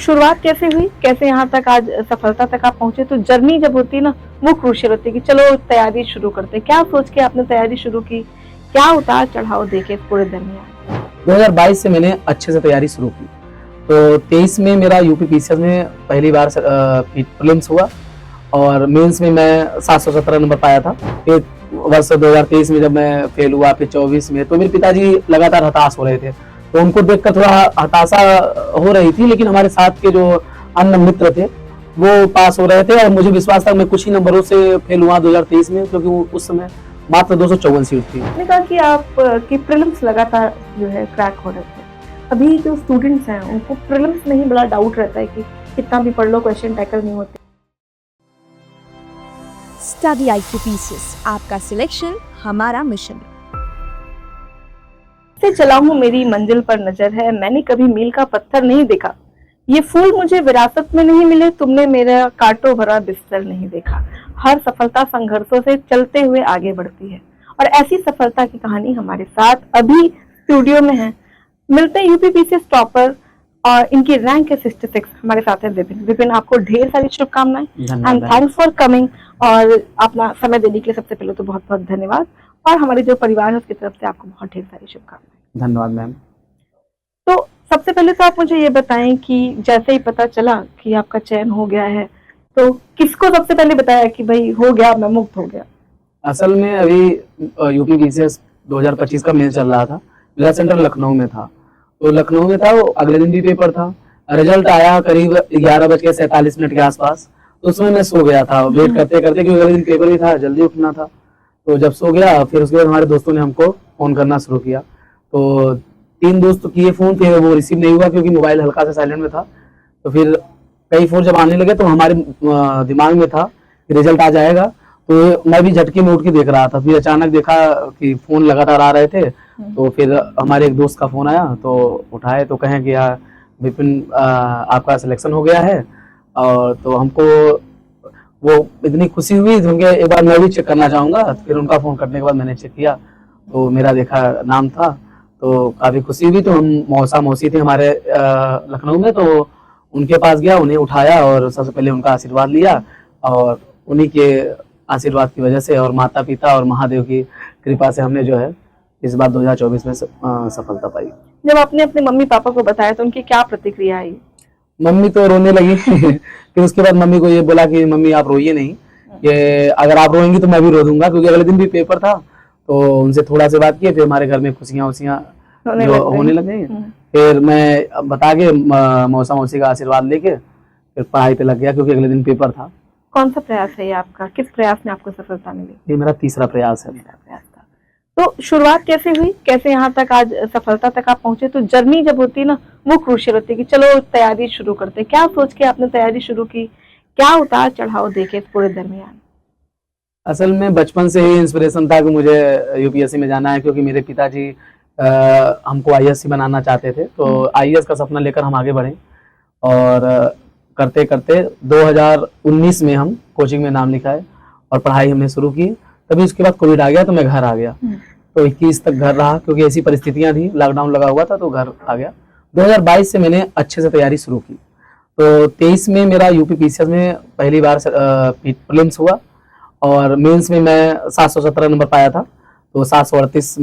शुरुआत कैसे हुई, कैसे यहाँ तक आज सफलता तक आप पहुंचे? तो जर्नी जब होती है ना, वो क्रूशियल होती है कि चलो तैयारी शुरू करते हैं। क्या सोच के आपने तैयारी शुरू की, क्या उतार चढ़ाव देखे पूरे दरमियान? 2022 से मैंने अच्छे से तैयारी शुरू की। तो 23 में मेरा यूपी पीसीएस में पहली बार प्रीलिम्स हुआ और मेंस में मैं 717 नंबर पाया था। फिर वर्ष 2023 में जब मैं फेल हुआ, फिर 24 में, तो मेरे पिताजी लगातार हताश हो रहे थे। तो उनको देखकर थोड़ा हताशा हो रही थी, लेकिन हमारे साथ के जो अन्य मित्र थे वो पास हो रहे थे और मुझे विश्वास था मैं कुछ ही नंबरों से फेल हुआ 2023 में, क्योंकि उस समय मात्र 254 सीट थी। आपने कहा कि आप की प्रीलिम्स लगातार जो है क्रैक हो रहे थे। अभी जो स्टूडेंट्स हैं उनको प्रीलिम्स में ही बड़ा डाउट रहता है कि कितना भी पढ़ लो क्वेश्चन टैकल नहीं होते। स्टडी IQ पीसेस, आपका सिलेक्शन हमारा मिशन। से चला हूँ मेरी मंजिल पर नजर है, मैंने कभी मील का पत्थर नहीं देखा। ये फूल मुझे विरासत में नहीं मिले, तुमने मेरा कांटों भरा बिस्तर नहीं देखा। हर सफलता संघर्षों से चलते हुए आगे बढ़ती है और ऐसी सफलता की कहानी हमारे साथ अभी स्टूडियो में है। मिलते हैं यूपी पीसीएस टॉपर और इनकी रैंक है 66। हमारे साथ है विपिन। विपिन, आपको ढेर सारी शुभकामनाएं एंड थैंक्स फॉर कमिंग और अपना समय देने के लिए सबसे पहले तो बहुत बहुत धन्यवाद। और हमारे जो परिवार है उसकी तरफ से आपको बहुत ढेर सारी शुभकामनाएं। धन्यवाद मैम। तो सबसे पहले तो आप मुझे ये बताएं कि जैसे ही पता चला कि आपका चयन हो गया है तो किसको सबसे पहले बताया कि भाई हो गया, मैं मुक्त हो गया? असल में अभी यूपी पीसीएस 2025 का मेंस चल रहा था। मेरा सेंटर लखनऊ में था, तो लखनऊ में था, वो अगले दिन भी पेपर था। रिजल्ट आया करीब 11:47 के आसपास। तो उसमें मैं सो गया था वेट करते करते, क्योंकि अगले दिन पेपर भी था, जल्दी उठना था। तो जब सो गया, फिर उसके बाद हमारे दोस्तों ने हमको फोन करना शुरू किया। तो 3 दोस्त किए फोन, फिर वो रिसीव नहीं हुआ क्योंकि मोबाइल हल्का सा साइलेंट में था। तो फिर कई फोन जब आने लगे तो हमारे दिमाग में था कि रिजल्ट आ जाएगा। तो मैं भी झटके में उठ के देख रहा था, फिर अचानक देखा कि फोन लगातार आ रहे थे। तो फिर हमारे एक दोस्त का फोन आया, तो उठाए तो कहें कि यार विपिन, आपका सिलेक्शन हो गया है। और तो हमको वो इतनी खुशी हुई, तो उनके एक बार मैं भी चेक करना चाहूँगा। फिर उनका फ़ोन करने के बाद मैंने चेक किया तो मेरा देखा नाम था, तो काफ़ी खुशी हुई। तो हम मौसा मौसी थे हमारे लखनऊ में, तो उनके पास गया, उन्हें उठाया और सबसे पहले उनका आशीर्वाद लिया। और उन्हीं के आशीर्वाद की वजह से और माता पिता और महादेव की कृपा से हमने जो है इस बार 2024 में सफलता पाई। जब आपने अपने मम्मी पापा को बताया तो उनकी क्या प्रतिक्रिया आई? मम्मी तो रोने लगी। फिर उसके बाद मम्मी को ये बोला कि मम्मी आप रोइए नहीं, कि अगर आप रोएंगी तो मैं भी रो दूंगा, क्योंकि अगले दिन भी पेपर था। तो उनसे थोड़ा सी बात किए, फिर हमारे घर में खुशियाँ होने लग गई। फिर मैं बता के मौसा मौसी का आशीर्वाद लेके फिर पढ़ाई पे लग गया, क्योंकि अगले दिन पेपर था। कौन सा प्रयास है ये आपका? किस प्रयास में आपको सफलता मिली? ये मेरा तीसरा प्रयास है। तो शुरुआत कैसे हुई, कैसे यहाँ तक आज सफलता तक आप पहुंचे? तो जर्नी जब होती है ना, वो क्रूशियल होती है कि चलो तैयारी शुरू करते हैं। क्या सोच के आपने तैयारी शुरू की, क्या उतार चढ़ाव देखे पूरे दरमियान? असल में बचपन से ही इंस्पिरेशन था कि मुझे यूपीएससी में जाना है, क्योंकि मेरे पिताजी हमको आईएएस बनाना चाहते थे। तो आईएएस का सपना लेकर हम आगे बढ़े और करते करते 2019 में हम कोचिंग में नाम लिखाए और पढ़ाई हमने शुरू की। तभी उसके बाद कोविड आ गया तो मैं घर आ गया। तो 21 तक घर रहा, क्योंकि ऐसी परिस्थितियां थी, लॉकडाउन लगा हुआ था, तो घर आ गया। 2022 से मैंने अच्छे से तैयारी शुरू की। तो 23 में मेरा यूपी पीसीएस में पहली बार प्रीलिम्स हुआ और मेंस में मैं 717 नंबर पाया था। तो 738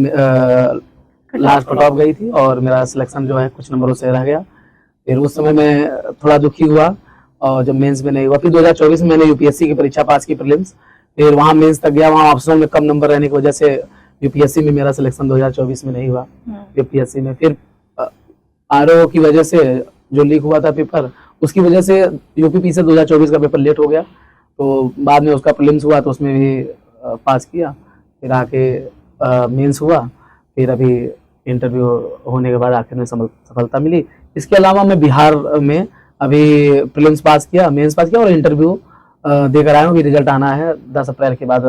लास्ट कट ऑफ गई थी और मेरा सिलेक्शन जो है कुछ नंबरों से रह गया। फिर उस समय मैं थोड़ा दुखी हुआ और जब मेंस में नहीं हुआ। फिर 2024 में मैंने यूपीएससी की परीक्षा पास की, प्रीलिम्स। फिर वहाँ मेंस तक गया, वहाँ ऑप्शनल में कम नंबर रहने की वजह से यूपीएससी में मेरा सिलेक्शन 2024 में नहीं हुआ। यूपीएससी में फिर आरओ की वजह से जो लीक हुआ था पेपर, उसकी वजह से यूपी पीसीएस 2024 का पेपर लेट हो गया। तो बाद में उसका प्रीलिम्स हुआ तो उसमें भी पास किया। फिर आके मेंस हुआ, फिर अभी इंटरव्यू होने के बाद आखिर में सफलता मिली। इसके अलावा मैं बिहार में अभी प्रीलिम्स पास किया, मेंस पास किया और इंटरव्यू देकर आया हूँ। रिजल्ट आना है 10 अप्रैल के बाद,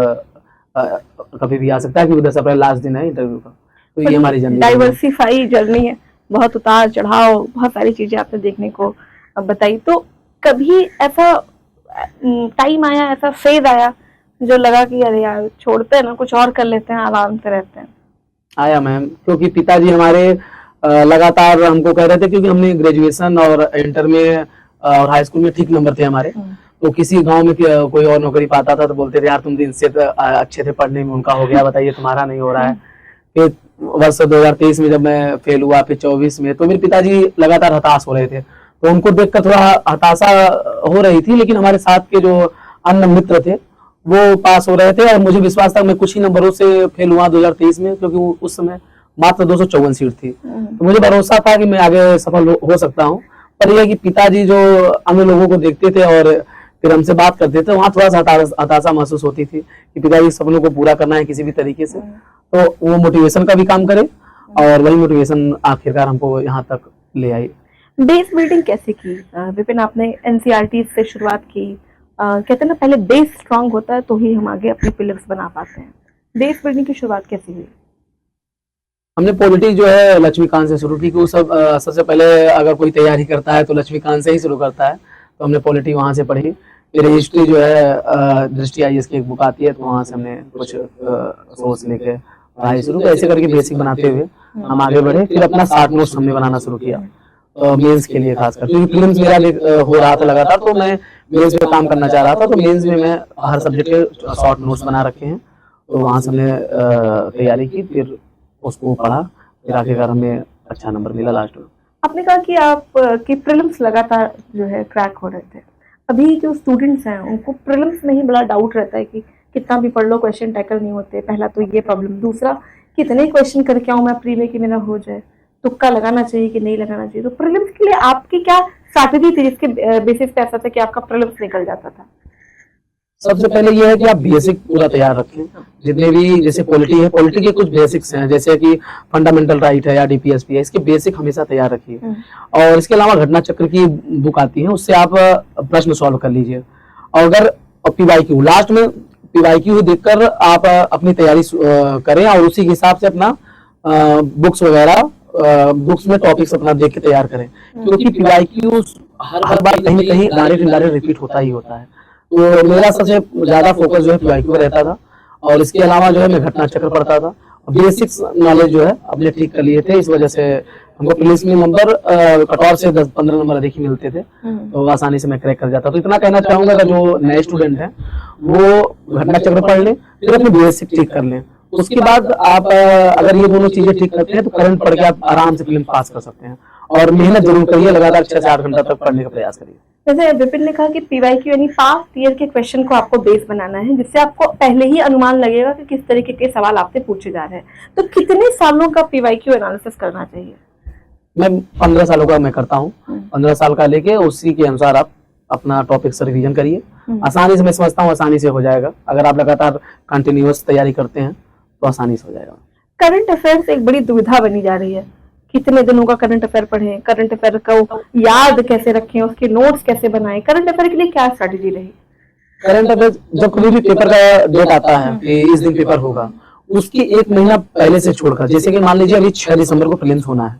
कभी भी आ सकता है, क्योंकि 10 अप्रैल लास्ट दिन है इंटरव्यू का। तो ये हमारी जर्नी, डाइवर्सिफाई जर्नी है, बहुत उतार चढ़ाव, बहुत सारी चीजें आपने देखने को बताई। तो कभी ऐसा टाइम आया, ऐसा फेज आया जो लगा कि अरे यार छोड़ते हैं ना, कुछ और कर लेते हैं, आराम से रहते हैं? आया मैम, क्योंकि पिताजी हमारे लगातार हमको कह रहे थे, क्योंकि हमने ग्रेजुएशन और इंटर में और हाई स्कूल में ठीक नंबर थे हमारे। तो किसी गांव में कोई और नौकरी पाता था तो बोलते थे यार तुम दिन से अच्छे थे पढ़ने में, उनका हो गया, बताइए तुम्हारा नहीं हो रहा है। फिर वर्ष 2023 में जब मैं फेल हुआ, फिर 24 में, तो मेरे पिताजी लगातार हताश हो रहे थे। तो उनको देखकर थोड़ा हताशा हो रही थी, लेकिन हमारे साथ के जो अन्य मित्र थे वो पास हो रहे थे और मुझे विश्वास था मैं कुछ ही नंबरों से फेल हुआ 2023 में, क्योंकि उस समय मात्र 254 सीट थी। तो मुझे भरोसा था कि मैं आगे सफल हो सकता हूँ। पर यह कि पिताजी जो अन्य लोगों को देखते थे और फिर हमसे बात करते थे, वहाँ थोड़ा सा हताशा महसूस होती थी कि पिताजी सपनों को पूरा करना है किसी भी तरीके से, तो वो मोटिवेशन का भी काम करे और वही मोटिवेशन आखिरकार हमको यहाँ तक ले आई। बेस बिल्डिंग कैसे की विपिन? आपने एनसीईआरटी से शुरुआत की। कहते हैं ना पहले बेस स्ट्रांग होता है तो ही हम आगे अपने पिलर्स बना पाते हैं। बेस बिल्डिंग की शुरुआत कैसे हुई? हमने पॉलिटी जो है लक्ष्मीकांत से शुरू की। वो सब सबसे पहले अगर कोई तैयारी करता है तो लक्ष्मीकांत से ही शुरू करता है, तो हमने पॉलिटी वहाँ से पढ़ी। फिर हिस्ट्री जो है दृष्टि IAS की एक बुक आती है, तो वहाँ से हमने कुछ सोर्स लेके पढ़ाई शुरू की। ऐसे करके बेसिक बनाते हुए हम आगे बढ़े। फिर अपना 60 नोट्स हमने बनाना शुरू किया मेंस के लिए खासकर, क्योंकि प्रीलिम्स मेरा हो रहा था लगातार, तो मैं मेंस पे काम करना चाह रहा था। तो मेंस में मैं हर सब्जेक्ट के शॉर्ट नोट्स बना रखे हैं, तो वहाँ से हमने तैयारी की, फिर उसको पढ़ा, फिर आखिरकार हमें अच्छा नंबर मिला लास्ट में। आपने कहा कि आप की प्रीलिम्स लगातार जो है क्रैक हो रहे थे। अभी जो स्टूडेंट्स हैं उनको प्रीलिम्स में ही बड़ा डाउट रहता है कि कितना भी पढ़ लो क्वेश्चन टैकल नहीं होते। पहला तो ये प्रॉब्लम, दूसरा कितने क्वेश्चन करके आऊँ मैं प्री में कि मेरा हो जाए, तुक्का लगाना चाहिए कि नहीं लगाना चाहिए। तो प्रीलिम्स के लिए आपकी क्या स्ट्रैटेजी थी जिसके बेसिस पे ऐसा था कि आपका प्रीलिम्स निकल जाता था? सबसे पहले ये है कि आप बेसिक पूरा तैयार रखें। जितने भी जैसे पॉलिटी है, पॉलिटी के कुछ बेसिक्स हैं, जैसे कि फंडामेंटल राइट है या DPSP है, इसके बेसिक हमेशा तैयार रखिए। और इसके अलावा घटना चक्र की बुक आती है, उससे आप प्रश्न सॉल्व कर लीजिए। और अगर PYQ लास्ट में PYQ देखकर आप अपनी तैयारी करें और उसी के हिसाब से अपना बुक्स वगैरह बुक्स में टॉपिक्स अपना देख के तैयार करें, क्योंकि PYQ हर बार कहीं न कहीं डायरेक्ट इनडायरेक्ट रिपीट होता ही होता है। तो मेरा सबसे ज्यादा फोकस जो है PYQ पर रहता था, और इसके अलावा जो है मैं घटना चक्र पढ़ता था। बेसिक्स नॉलेज जो है अपने ठीक कर लिए थे, इस वजह से हमको प्रीलिम्स में नंबर कटऑफ से 10-15 नंबर अधिक ही मिलते थे, तो आसानी से मैं क्रैक कर जाता। तो इतना कहना चाहूंगा कि जो नए स्टूडेंट हैं वो घटना चक्र पढ़ लें, फिर अपने बेसिक ठीक कर लें। उसके बाद आप अगर ये दोनों चीजें ठीक करते हैं तो करंट पढ़ के आप आराम से प्रीलिम्स पास कर सकते हैं। और मेहनत जरूर करिए, लगातार 6 से 8 घंटा तक पढ़ने का प्रयास करिए। जैसे विपिन ने कहा कि PYQ यानी पास्ट ईयर के क्वेश्चन को आपको बेस बनाना है, जिससे आपको पहले ही अनुमान लगेगा कि किस तरीके के सवाल आपसे पूछे जा रहे हैं। तो कितने सालों का PYQ एनालिसिस करना चाहिए? मैं 15 सालों का मैं करता हूँ। 15 साल का लेके उसी के अनुसार आप अपना टॉपिक से रिवीजन करिए। आसानी से, मैं समझता हूँ आसानी से हो जाएगा। अगर आप लगातार कंटिन्यूअस तैयारी करते हैं तो आसानी से हो जाएगा। करंट अफेयर्स एक बड़ी दुविधा बनी जा रही है। कितने दिनों का करंट अफेयर पढ़ें, करंट अफेयर को याद कैसे रखें, उसके नोट्स कैसे बनाएं? करंट अफेयर के लिए क्या स्ट्रेटेजी रही? करंट अफेयर जब कभी भी पेपर का डेट आता है कि इस दिन पेपर होगा, उसकी 1 महीना पहले से छोड़कर, जैसे कि मान लीजिए अभी 6 दिसंबर को प्रीलिम्स होना है,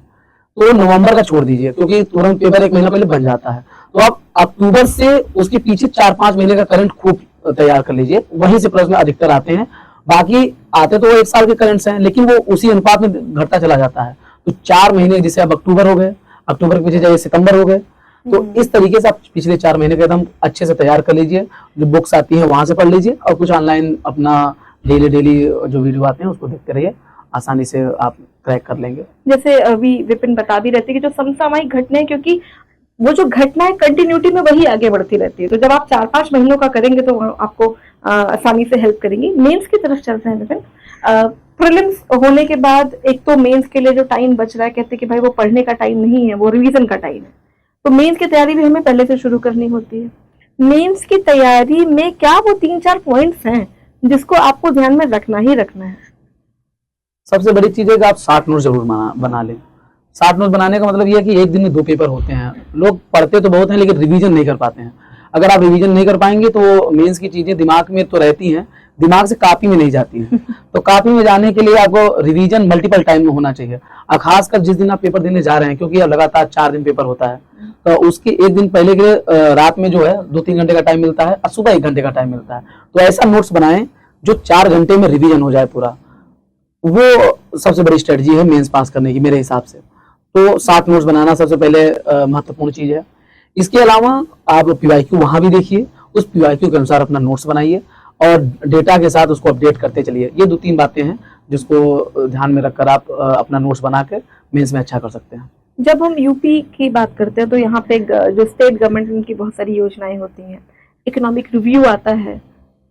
तो नवंबर का छोड़ दीजिए, क्योंकि तुरंत पेपर 1 महीना पहले बन जाता है। तो आप अक्टूबर से उसके पीछे 4-5 महीने का करंट खूब तैयार कर लीजिए, वहीं से प्रश्न अधिकतर आते हैं। बाकी आते तो 1 साल के करंट्स हैं, लेकिन वो उसी अनुपात में घटता चला जाता है। तो 4 महीने, जैसे अब अक्टूबर हो गए, अक्टूबर के पीछे जाइए सितंबर हो गए, तो इस तरीके से आप पिछले 4 महीने के एकदम अच्छे से तैयार कर लीजिए। जो बुक्स आती है वहां से पढ़ लीजिए, और कुछ ऑनलाइन अपना डेली जो वीडियो आते हैं उसको देखते रहिए, आसानी से आप क्रैक कर लेंगे। जैसे अभी विपिन बता भी रहती है कि जो समसामयिक घटनाएं, क्योंकि वो जो घटना है कंटिन्यूटी में वही आगे बढ़ती रहती है, तो जब आप 4-5 महीनों का करेंगे तो आपको आसानी से हेल्प करेंगी। मेंस की तरफ चलते हैं विपिन। प्रीलिम्स होने के बाद एक तो मेंस के लिए जो टाइम बच रहा है, कहते हैं कि भाई वो पढ़ने का टाइम नहीं है, वो रिवीजन का टाइम है। तो मेंस की तैयारी भी हमें पहले से शुरू करनी होती है। मेंस की तैयारी में क्या वो 3-4 पॉइंट्स हैं जिसको आपको ध्यान में रखना ही रखना है? सबसे बड़ी चीज है कि आप 60 नोट जरूर बना लें। 60 नोट बनाने का मतलब ये है कि एक दिन में 2 पेपर होते हैं। लोग पढ़ते तो बहुत हैं लेकिन रिवीजन नहीं कर पाते हैं। अगर आप रिवीजन नहीं कर पाएंगे तो मेंस की चीजें दिमाग में तो रहती हैं, दिमाग से कॉपी में नहीं जाती है। तो कॉपी में जाने के लिए आपको रिवीजन मल्टीपल टाइम में होना चाहिए। और खासकर जिस दिन आप पेपर देने जा रहे हैं, क्योंकि अब लगातार 4 दिन पेपर होता है, तो उसके 1 दिन पहले के रात में जो है 2-3 घंटे का टाइम मिलता है, और सुबह 1 घंटे का टाइम मिलता है। तो ऐसा नोट्स बनाएं जो 4 घंटे में रिवीजन हो जाए पूरा। वो सबसे बड़ी स्ट्रेटजी है मेंस पास करने की मेरे हिसाब से। तो 60 नोट्स बनाना सबसे पहले महत्वपूर्ण चीज है। इसके अलावा आप पीवाईक्यू वहां भी देखिए, उस पीवाईक्यू के अनुसार अपना नोट्स बनाइए और डेटा के साथ उसको अपडेट करते चलिए। ये 2-3 बातें हैं जिसको ध्यान में रखकर आप अपना नोट्स बना के मेंस में अच्छा कर सकते हैं। जब हम यूपी की बात करते हैं तो यहाँ पे जो स्टेट गवर्नमेंट उनकी बहुत सारी योजनाएं होती हैं, इकोनॉमिक रिव्यू आता है,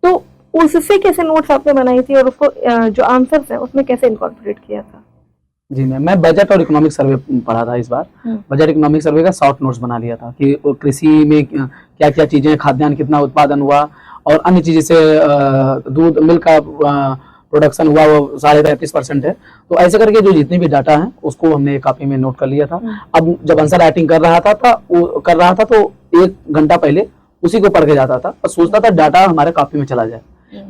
तो उससे कैसे नोट्स आपने बनाई थी और उसको जो आंसर्स हैं उसमें कैसे इनकॉर्पोरेट किया था? जी मैं बजट और इकोनॉमिक सर्वे पढ़ा था इस बार। बजट इकोनॉमिक सर्वे का शॉर्ट नोट्स बना लिया था कि कृषि में क्या क्या चीजें, खाद्यान्न कितना उत्पादन हुआ और अन्य चीजें से दूध मिल्क का प्रोडक्शन हुआ वो 33.5% है। तो ऐसे करके जो जितने भी डाटा हैं उसको हमने कॉपी में नोट कर लिया था। अब जब आंसर राइटिंग कर रहा था तो 1 घंटा पहले उसी को पढ़ के जाता था और सोचता था डाटा हमारे कॉपी में चला जाए।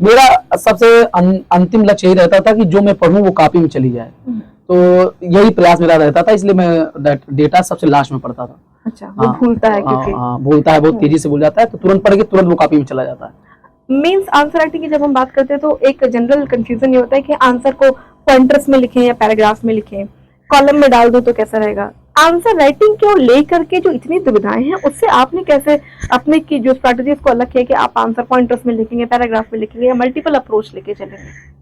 मेरा सबसे अंतिम लक्ष्य यही रहता था कि जो मैं पढ़ूं वो कॉपी में चली जाए, तो यही प्रयास मेरा रहता था, इसलिए मैं डेटा सबसे लास्ट में पढ़ता था। अच्छा, वो भूलता है क्योंकि भूलता है, बहुत तेजी से भूल जाता है, तो तुरंत पढ़ के तुरंत वो कॉपी में चला जाता है। मीन्स आंसर राइटिंग की जब हम बात करते हैं तो एक जनरल कंफ्यूजन ये होता है कि आंसर को पॉइंटर्स में लिखें या पैराग्राफ में लिखें, कॉलम में डाल दो तो कैसा रहेगा। आंसर राइटिंग को लेकर के जो इतनी दुविधाएं हैं उससे आपने कैसे अपने की जो स्ट्रैटेजी उसको अलग किया कि आप आंसर पॉइंटर्स में लिखेंगे, पैराग्राफ में लिखेंगे या मल्टीपल अप्रोच लेके चलेंगे?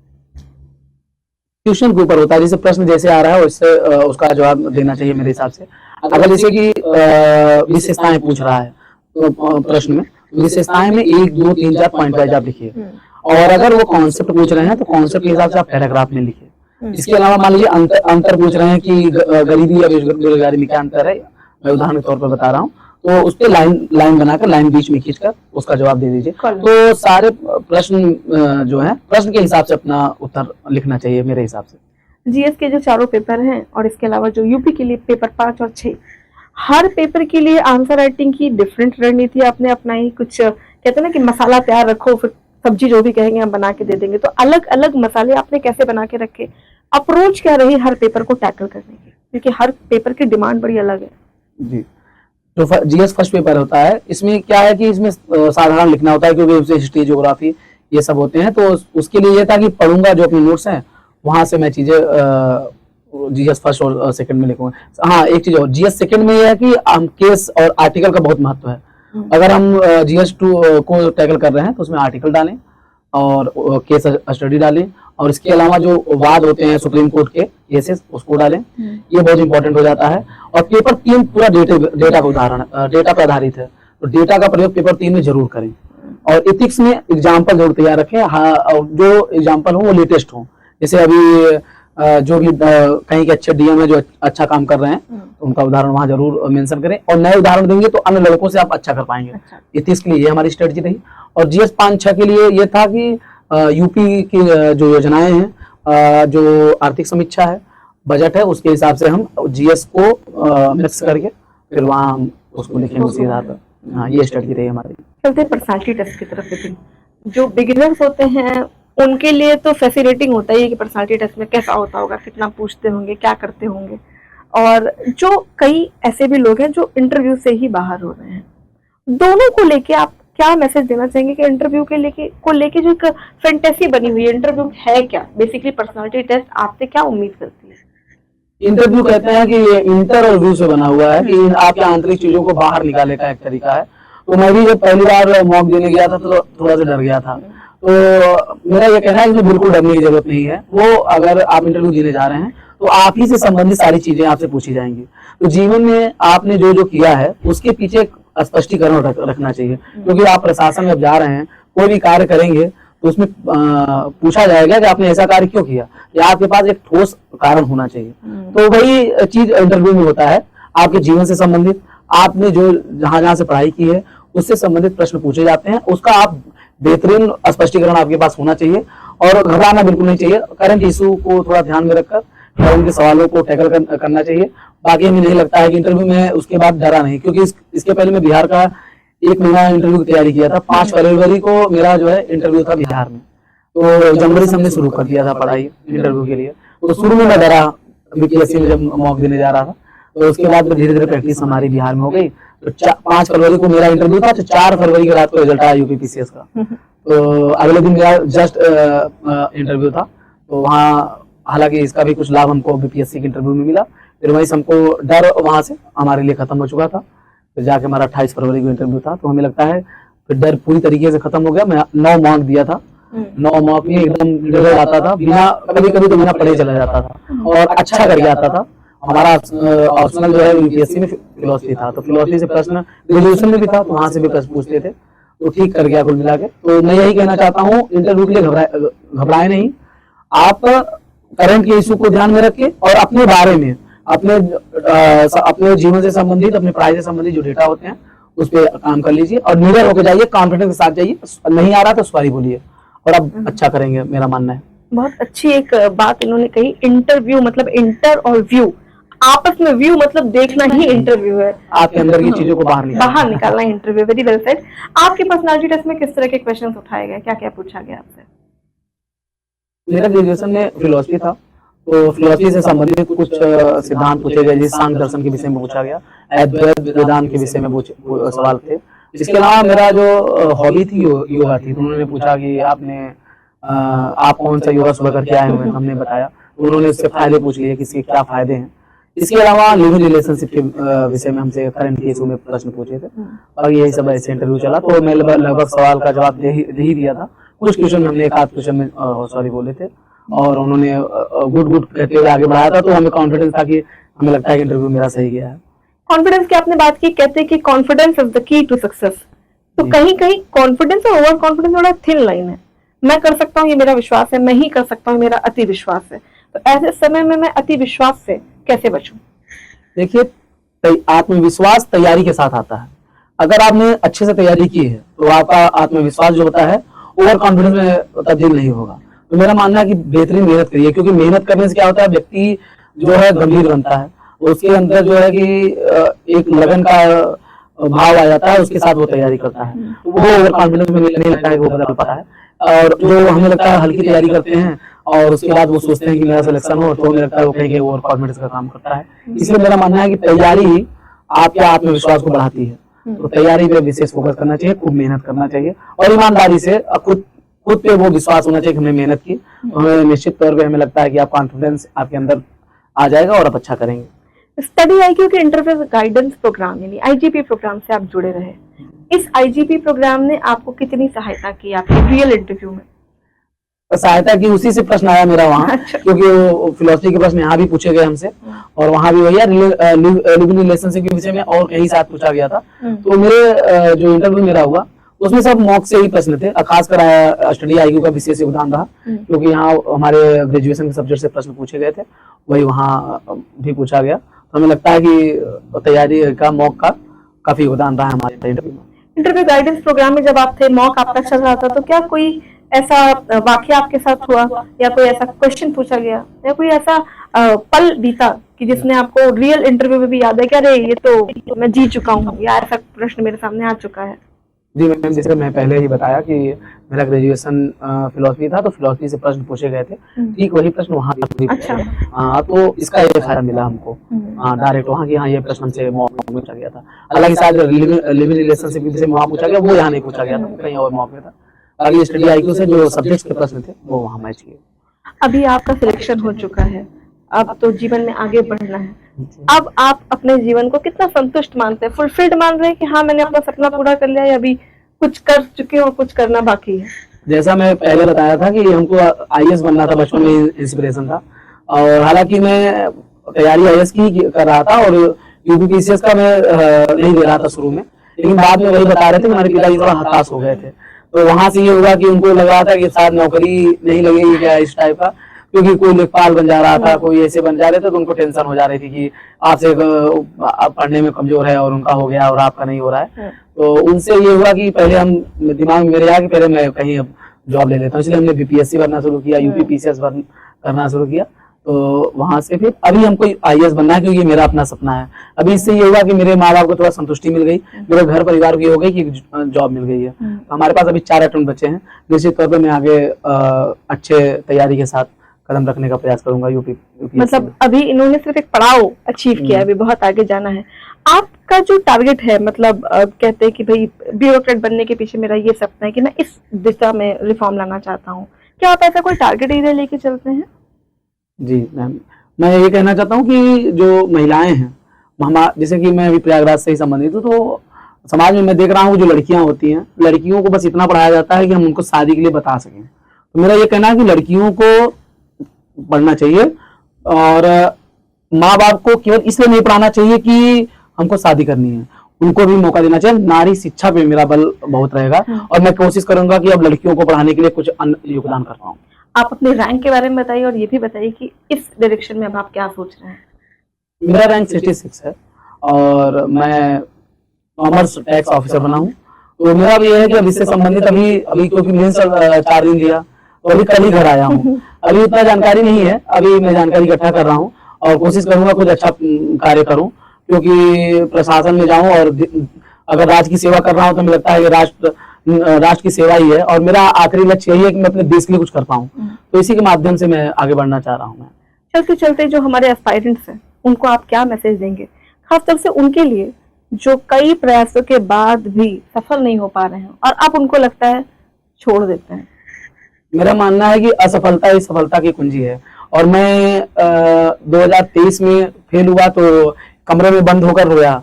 ट्यूशन के ऊपर होता है, जैसे प्रश्न जैसे आ रहा है उससे उसका जवाब देना चाहिए मेरे हिसाब से। अगर जैसे कि विशेषताएं पूछ रहा है तो प्रश्न में विशेषताएं में 1, 2, 3, 4 पॉइंट वाइज आप लिखिए, और अगर वो कॉन्सेप्ट पूछ रहे हैं तो कॉन्सेप्ट के हिसाब से आप पैराग्राफ में लिखिए। इसके अलावा मान लीजिए अंतर पूछ रहे हैं कि गरीबी या बेरोजगारी में क्या अंतर है, मैं उदाहरण के तौर पर बता रहा हूँ, तो उस पर लाइन बनाकर लाइन बीच में खींचकर उसका जवाब दे दीजिए। तो सारे प्रश्न जो है प्रश्न के हिसाब से अपना उत्तर लिखना चाहिए मेरे हिसाब से। जीएस के जो चारों पेपर हैं और इसके अलावा जो यूपी के लिए पेपर 5 और 6, हर पेपर के लिए आंसर राइटिंग की डिफरेंट रणनीति आपने अपनाई। कुछ कहते हैं ना कि मसाला तैयार रखो, फिर सब्जी जो भी कहेंगे हम बना के दे देंगे, तो अलग अलग मसाले आपने कैसे बना के रखे? अप्रोच क्या रही हर पेपर को टैकल करने की, क्योंकि हर पेपर की डिमांड बड़ी अलग है। जी, जो जीएस फर्स्ट पेपर होता है इसमें क्या है कि इसमें साधारण लिखना होता है, क्योंकि उससे हिस्ट्री, ज्योग्राफी ये सब होते हैं, तो उसके लिए ये था कि पढ़ूंगा जो अपने नोट्स हैं वहां से मैं चीजें जीएस फर्स्ट और सेकंड में लिखूंगा। हाँ, एक चीज और, जीएस सेकंड में ये है कि हम केस और आर्टिकल का बहुत महत्व है। अगर हम जीएस 2 को टैकल कर रहे हैं तो उसमें आर्टिकल डालें और केस स्टडी डालें, और इसके अलावा जो वाद होते हैं सुप्रीम कोर्ट के केसेस उसको डालें, ये बहुत इंपॉर्टेंट हो जाता है। और पेपर 3 पूरा डेटा का उदाहरण डेटा पर आधारित है, तो डेटा का प्रयोग पेपर 3 में जरूर करें। और एथिक्स में एग्जाम्पल जरूर तैयार रखें, हाँ, और जो एग्जाम्पल हो वो लेटेस्ट हो। जैसे अभी जो भी कहीं के अच्छे डीएम है जो अच्छा काम कर रहे हैं तो उनका उदाहरण वहां जरूर मेंशन करें, और नए उदाहरण देंगे तो अन्य लड़कों से आप अच्छा कर पाएंगे। एथिक्स के लिए ये हमारी स्ट्रेटजी रही। और जीएस 5-6 के लिए ये था कि यूपी की जो योजनाएं हैं, जो आर्थिक समीक्षा है, बजट है, उसके हिसाब से हम जीएस को मिक्स करके फिर वहाँ हम उसको लिखेंगे उसी आधार पर। हाँ, ये स्ट्रेटजी रही हमारी। चलते पर्सनालिटी टेस्ट की तरफ लेकिन जो बिगिनर्स होते हैं उनके लिए तो फैसिनेटिंग होता ही है कि पर्सनालिटी टेस्ट में कैसा होता होगा, कितना पूछते होंगे, क्या करते होंगे। और जो कई ऐसे भी लोग हैं जो इंटरव्यू से ही बाहर हो रहे हैं, दोनों को लेके आप क्या मैसेज देना चाहेंगे कि इंटरव्यू के लेके जो एक फैंटेसी बनी हुई है, इंटरव्यू है क्या, बेसिकली पर्सनालिटी टेस्ट आपसे क्या उम्मीद करती है? इंटरव्यू कहते हैं कि ये इंटर और व्यू से बना हुआ है कि आपके आंतरिक चीजों को बाहर निकालने का एक तरीका है। तो मैं भी जब पहली बार मॉक देने गया था तो थोड़ा सा डर गया था। तो मेरा ये कहना है इसमें बिल्कुल डरने की जरूरत नहीं है। वो अगर आप इंटरव्यू देने जा रहे हैं तो आप ही से संबंधित सारी चीजें आपसे पूछी जाएंगी। तो जीवन में आपने जो जो किया है उसके पीछे एक स्पष्टीकरण रखना चाहिए, क्योंकि आप प्रशासन में जा रहे हैं, कोई भी कार्य करेंगे तो उसमें पूछा जाएगा कि आपने ऐसा कार्य क्यों किया, या आपके पास एक ठोस कारण होना चाहिए। तो वही चीज इंटरव्यू में होता है, आपके जीवन से संबंधित, आपने जो जहां से पढ़ाई की है उससे संबंधित प्रश्न पूछे जाते हैं, उसका आप बेहतरीन स्पष्टीकरण आपके पास होना चाहिए और घबराना बिल्कुल नहीं चाहिए। करंट इशू को थोड़ा ध्यान में रखकर और उनके सवालों को टैकल करना चाहिए। बाकी हमें नहीं लगता है कि इंटरव्यू में उसके बाद डरा नहीं, क्योंकि इसके पहले मैं बिहार का 1 महीना इंटरव्यू की तैयारी किया था। 5 फरवरी को मेरा जो है इंटरव्यू था बिहार में, तो जनवरी से हमने शुरू कर दिया था पढ़ाई इंटरव्यू के लिए। तो शुरू में मैं डरा बीपीएससी में जब मॉक देने जा रहा था, तो उसके बाद धीरे धीरे प्रैक्टिस हमारी बिहार में हो गई। तो 5 फरवरी को मेरा इंटरव्यू था, तो 4 फरवरी की रात को रिजल्ट आया यूपीपीसीएस का। तो अगले दिन मेरा जस्ट इंटरव्यू था, तो वहाँ हालांकि इसका भी कुछ लाभ हमको बीपीएससी के इंटरव्यू में मिला। फिर वहीं से हमको डर वहां से हमारे लिए खत्म हो चुका था। फिर जाके हमारा 28 फरवरी को इंटरव्यू था। तो हमें लगता है फिर डर पूरी तरीके से खत्म हो गया। मैं 9 मॉक दिया था, 9 मॉक में एकदम क्लियर आता था, बिना कभी कभी तो बिना पढ़े चला जाता था और अच्छा करके आता था। हमारा ऑप्शनल जो है यूपीएससी में फिलोसफी था, तो फिलोसफी से प्रश्न ग्रेजुएशन में भी था, तो वहां से भी प्रश्न पूछते थे, तो ठीक कर गया कुल मिला के। तो मैं यही कहना चाहता हूँ, इंटरव्यू के लिए घबराए नहीं। आप करंट के इशू को ध्यान में रखें और अपने बारे में, अपने जीवन से संबंधित, अपने पढ़ाई से संबंधित जो डेटा होते हैं उस पर काम कर लीजिए और निडर होकर जाइए, कॉन्फिडेंस के साथ जाइए। नहीं आ रहा तो सॉरी बोलिए और अब अच्छा करेंगे, मेरा मानना है। बहुत अच्छी एक बात इन्होंने कही, इंटरव्यू मतलब इंटर और व्यू, आपस में व्यू मतलब देखना ही इंटरव्यू है, आपके अंदर की चीजों को बाहर निकालना इंटरव्यू। Very well said. आपके पर्सनालिटी टेस्ट में किस तरह के क्वेश्चंस उठाए गए, क्या क्या पूछा गया आपसे? मेरा ग्रेजुएशन में फिलोसफी था, तो फिलोसफी से संबंधित कुछ सिद्धांत पूछे गए, जैसे सांख्य दर्शन के विषय में पूछा गया, अद्वैत वेदांत के विषय में सवाल थे। इसके अलावा मेरा जो हॉबी थी योगा थी, तो उन्होंने पूछा कि आप कौन सा योगा सुबह करके आए हुए, हमने बताया, तो उन्होंने उससे फायदे पूछ लिए कि इसके क्या फायदे हैं। इसके अलावा लिविंग रिलेशनशिप के विषय में हमसे करंट के इशू में प्रश्न पूछे थे और यही सब ऐसे इंटरव्यू चला। तो मैं लगभग सवाल का जवाब दे ही दिया था। कुछ क्वेश्चन हमने एक आध क्वेश्चन में सॉरी बोले थे और उन्होंने गुड कहते हुए आगे बढ़ाया था, तो हमें कॉन्फिडेंस था कि हमें लगता है कि इंटरव्यू मेरा सही गया है। कॉन्फिडेंस की आपने बात की, कहते हैं कि confidence is the key to success. तो कहीं कहीं कॉन्फिडेंस और ओवर कॉन्फिडेंस थोड़ा थिन लाइन है। मैं कर सकता हूँ, ये मेरा विश्वास है, मैं ही कर सकता हूँ, मेरा अति विश्वास है। तो ऐसे समय में मैं अति विश्वास से कैसे बचूं? देखिए, आत्मविश्वास तैयारी के साथ आता है। अगर आपने अच्छे से तैयारी की है तो आपका आत्मविश्वास जो होता है ओवर कॉन्फिडेंस में तब्दील नहीं होगा। तो मेरा मानना है कि बेहतरीन मेहनत करिए, क्योंकि मेहनत करने से क्या होता है, व्यक्ति जो है गंभीर बनता है, उसके अंदर जो है कि एक लगन का भाव आ जाता है, उसके साथ वो तैयारी करता है, वो ओवर कॉन्फिडेंस में नहीं लगता है कि वो बदल पाता है। और जो हमें लगता है हल्की तैयारी करते हैं और उसके बाद वो सोचते हैं कि मेरा सिलेक्शन हो, तो हमें लगता है वो कहीं ओवर कॉन्फिडेंस का काम करता है। इसलिए मेरा मानना है कि तैयारी ही आपके आत्मविश्वास को बढ़ाती है। तो तैयारी पे विशेष फोकस करना चाहिए, खूब मेहनत करना चाहिए और ईमानदारी से खुद पे वो विश्वास होना चाहिए कि हमने मेहनत की, तो हमें निश्चित तौर पे हमें लगता है कि आप कॉन्फिडेंस आपके अंदर आ जाएगा और आप अच्छा करेंगे। स्टडी आईक्यू के इंटरव्यू गाइडेंस प्रोग्राम यानी आईजीपी प्रोग्राम से आप जुड़े रहे, इस आईजीपी प्रोग्राम ने आपको कितनी सहायता की आपके रियल इंटरव्यू में? सहायता की, उसी से प्रश्न आया मेरा वहाँ। अच्छा। क्योंकि वो फिलोसफी के प्रश्न यहाँ भी पूछे गए हमसे और वहाँ भी भैया लिविंग रिलेशनशिप के विषय में और कहीं साथ पूछा गया था। तो मेरे जो इंटरव्यू मेरा हुआ उसमें सब मॉक से ही प्रश्न थे, खासकर स्टडी आईक्यू का विशेष योगदान रहा, क्योंकि यहाँ हमारे ग्रेजुएशन के सब्जेक्ट से प्रश्न पूछे गए थे, वही वहाँ भी पूछा गया। तो हमें लगता है कि तैयारी का मॉक का काफी योगदान रहा है हमारे इंटरव्यू में। इंटरव्यू गाइडेंस प्रोग्राम में जब आप थे, मॉक आपका चल रहा था, तो क्या कोई ऐसा वाकया आपके साथ हुआ या कोई ऐसा क्वेश्चन पूछा गया या कोई ऐसा पल बीता कि जिसने आपको रियल इंटरव्यू में भी याद है कि अरे ये तो मैं जी चुका हूँ या ऐसा प्रश्न मेरे सामने आ चुका है? जी मैम, जैसे मैं पहले ही बताया कि मेरा ग्रेजुएशन फिलोसफी था, तो फिलोसफी से प्रश्न पूछे गए थे, ठीक वही प्रश्न वहाँ भी। अच्छा। तो इसका ये फायदा मिला हमको डायरेक्ट वहाँ की, हाँ ये प्रश्न हमसे मॉक में पूछा गया था। हालांकि शायद लिविंग रिलेशनशिप से वहाँ पूछा गया, वो यहाँ नहीं पूछा गया था, कहीं और मॉक में था। अगली स्टडी आईक्यू से जो सब्जेक्ट के प्रश्न थे वो वहाँ मैच किए। अभी आपका सिलेक्शन हो चुका है, अब तो जीवन में आगे बढ़ना है। अब आप अपने जीवन को कितना संतुष्ट मानते हैं, फुलफिल्ड मान रहे हैं कि हाँ मैंने अपना सपना पूरा कर लिया, या अभी कुछ कर चुके हैं और कुछ करना बाकी है? जैसा मैं पहले बताया था कि हमको आईएएस बनना था, बचपन में इंस्पिरेशन था, और हालांकि मैं तैयारी आईएएस की कर रहा था और यूपीपीसीएस का मैं नहीं दे रहा था शुरू में, लेकिन बाद में वही बता रहे थे कि हमारे पिताजी थोड़ा हताश हो गए थे। तो वहां से ये हुआ कि उनको लगा था कि शायद नौकरी नहीं लगेगी क्या इस टाइप का, क्योंकि कोई लेखपाल बन जा रहा था, कोई ऐसे बन जा रहे थे, तो उनको टेंशन हो जा रही थी कि आपसे आप पढ़ने में कमजोर है और उनका हो गया और आपका नहीं हो रहा है। तो उनसे ये हुआ कि पहले हम दिमाग में मेरे आया कि पहले मैं कहीं अब जॉब ले लेता हूँ, इसलिए हमने बीपीएससी भरना शुरू किया, यूपीपीसीएस करना शुरू किया। तो वहां से फिर अभी हमको आईएएस बनना है, क्योंकि मेरा अपना सपना है। अभी इससे ये हुआ कि मेरे माँ बाप को थोड़ा संतुष्टि मिल गई, मेरे घर परिवार को ये हो गई कि जॉब मिल गई है। तो हमारे पास अभी 4 अटेम्प्ट बचे हैं। निश्चित तौर पर मैं आगे अच्छे तैयारी के साथ कदम रखने का प्रयास करूंगा यूपी। मतलब अभी इन्होंने सिर्फ एक पड़ाव अचीव किया, अभी बहुत आगे जाना है। आपका जो टारगेट है, मतलब कहते हैं कि भाई ब्यूरोक्रेट बनने के पीछे मेरा ये सपना है कि मैं इस दिशा में रिफॉर्म लाना चाहता हूँ, क्या आप ऐसा कोई टारगेट इधर लेके चलते हैं? जी मैम, मैं ये कहना चाहता हूँ कि जो महिलाएं हैं जैसे कि मैं अभी प्रयागराज से ही संबंधित हूँ, तो समाज में मैं देख रहा हूँ जो लड़कियां होती हैं, लड़कियों को बस इतना पढ़ाया जाता है कि हम उनको शादी के लिए बता सकें। तो मेरा ये कहना है कि लड़कियों को पढ़ना चाहिए और माँ बाप को केवल इसलिए नहीं पढ़ाना चाहिए कि हमको शादी करनी है, उनको भी मौका देना चाहिए। नारी शिक्षा पे मेरा बल बहुत रहेगा और मैं कोशिश करूंगा कि अब लड़कियों को पढ़ाने के लिए कुछ योगदान कर पाऊँ। आप अपने रैंक के बारे में बताइए और ये भी बताइए कि इस डायरेक्शन में अब आप क्या सोच रहे हैं। मेरा रैंक 66 है और मैं कॉमर्स टैक्स ऑफिसर बना हूँ। तो मेरा भी ये है कि अब इससे संबंधित अभी क्योंकि मेंस 4 दिन दिया तो अभी कल ही घर आया हूँ, अभी उतना जानकारी नहीं है, अभी मैं जानकारी इकट्ठा कर रहा हूँ और कोशिश करूंगा कुछ अच्छा कार्य करूँ, क्योंकि प्रशासन में जाऊं और अगर राष्ट्र की सेवा कर रहा हूं तो मुझे लगता है कि राष्ट्र की सेवा ही है और मेरा आखिरी लक्ष्य यही है कि मैं अपने देश के लिए कुछ कर पाऊं। तो इसी के माध्यम से मैं आगे बढ़ना चाह रहा हूं। मैं चलते चलते जो हमारे एस्पायरेंट्स हैं उनको आप क्या मैसेज देंगे, खासतौर से उनके लिए जो कई प्रयासों के बाद भी सफल नहीं हो पा रहे हैं और अब उनको लगता है छोड़ देते हैं? मेरा मानना है कि असफलता ही सफलता की कुंजी है और मैं 2023 में फेल हुआ तो कमरे में बंद होकर रोया,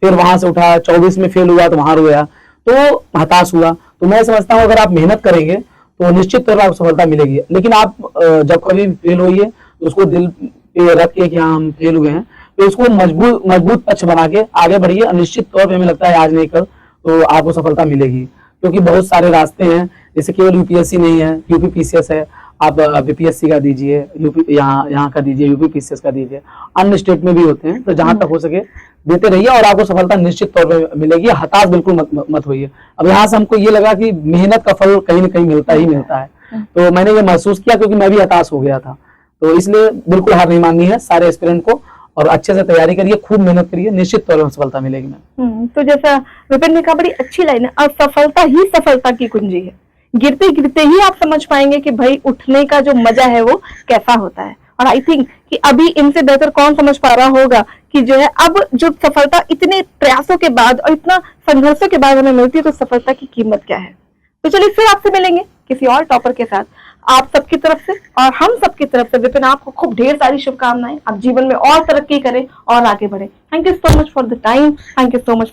फिर वहां से उठा, 24 में फेल हुआ तो वहां रोया, तो हताश हुआ। तो मैं समझता हूँ अगर आप मेहनत करेंगे तो निश्चित तौर पर आपको सफलता मिलेगी, लेकिन आप जब कभी फेल होइए तो उसको दिल पे रख के कि हाँ हम फेल हुए हैं, तो उसको मजबूत पक्ष बना के आगे बढ़िए और निश्चित तौर पर हमें लगता है आज नहीं कल तो आपको सफलता मिलेगी, क्योंकि बहुत सारे रास्ते हैं। जैसे केवल यूपीएससी नहीं है, यूपीपीसीएस है, आप बीपीएससी का दीजिए, यहाँ का दीजिए, यूपीपीसीएस का दीजिए, अन्य स्टेट में भी होते हैं। तो जहां तक हो सके देते रहिए और आपको सफलता निश्चित तौर पे मिलेगी। हताश बिल्कुल मत होइए। अब यहाँ से हमको ये लगा कि मेहनत का फल कहीं ना कहीं मिलता ही मिलता है, तो मैंने ये महसूस किया क्योंकि मैं भी हताश हो गया था। तो इसलिए बिल्कुल हार नहीं माननी है सारे एस्पिरेंट को और अच्छे से तैयारी करिए, खूब मेहनत करिए, निश्चित तौर पर सफलता मिलेगी। मैं तो जैसा विपिन ने कहा, बड़ी अच्छी लाइन है, असफलता ही सफलता की कुंजी है। गिरते गिरते ही आप समझ पाएंगे कि भाई उठने का जो मजा है वो कैसा होता है। और आई थिंक कि अभी इनसे बेहतर कौन समझ पा रहा होगा कि जो है अब जो सफलता इतने प्रयासों के बाद और इतना संघर्षों के बाद हमें मिलती है तो सफलता की कीमत क्या है। तो चलिए फिर आपसे मिलेंगे किसी और टॉपर के साथ। आप सबकी तरफ से और हम सबकी तरफ से विपिन आपको खूब ढेर सारी शुभकामनाएं। आप जीवन में और तरक्की करें और आगे बढ़े। Thank you so much for the time, thank you so much